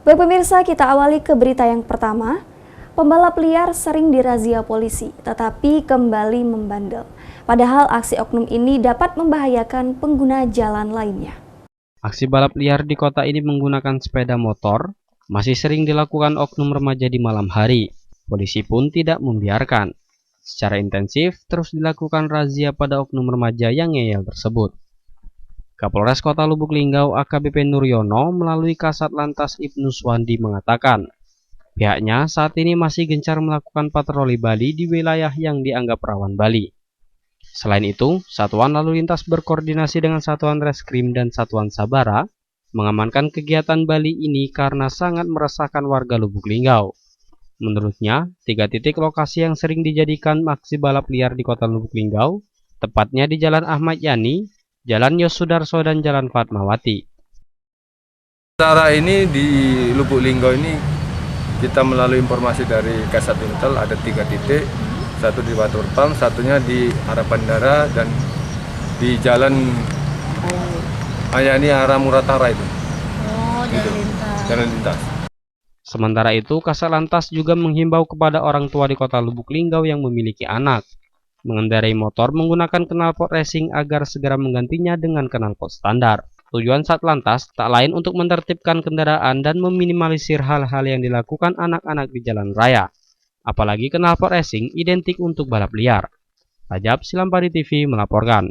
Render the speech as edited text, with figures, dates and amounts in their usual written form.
Baik pemirsa, kita awali ke berita yang pertama. Pembalap liar sering dirazia polisi, tetapi kembali membandel. Padahal aksi oknum ini dapat membahayakan pengguna jalan lainnya. Aksi balap liar di kota ini menggunakan sepeda motor masih sering dilakukan oknum remaja di malam hari. Polisi pun tidak membiarkan. Secara intensif terus dilakukan razia pada oknum remaja yang ngeyel tersebut. Kapolres Kota Lubuk Linggau AKBP Nuryono melalui Kasat Lantas Ibnu Swandi mengatakan, pihaknya saat ini masih gencar melakukan patroli Bali di wilayah yang dianggap rawan Bali. Selain itu, Satuan Lalu Lintas berkoordinasi dengan Satuan Reskrim dan Satuan Sabara mengamankan kegiatan Bali ini karena sangat meresahkan warga Lubuk Linggau. Menurutnya, 3 titik lokasi yang sering dijadikan aksi balap liar di Kota Lubuk Linggau, tepatnya di Jalan Ahmad Yani, Jalan Yosudarso, dan Jalan Fatmawati. Secara ini di Lubuk Linggau ini kita melalui informasi dari Kasat Intel ada 3 titik, satu di Batu Urpang, satunya di arah Bandara dan di Jalan Ayani arah Muratara itu. Oh, Jalan lintas. Sementara itu, Kasat Lantas juga menghimbau kepada orang tua di Kota Lubuk Linggau yang memiliki anak mengendarai motor menggunakan knalpot racing agar segera menggantinya dengan knalpot standar. Tujuan Satlantas tak lain untuk menertibkan kendaraan dan meminimalisir hal-hal yang dilakukan anak-anak di jalan raya. Apalagi knalpot racing identik untuk balap liar. Rajab Silampari TV melaporkan.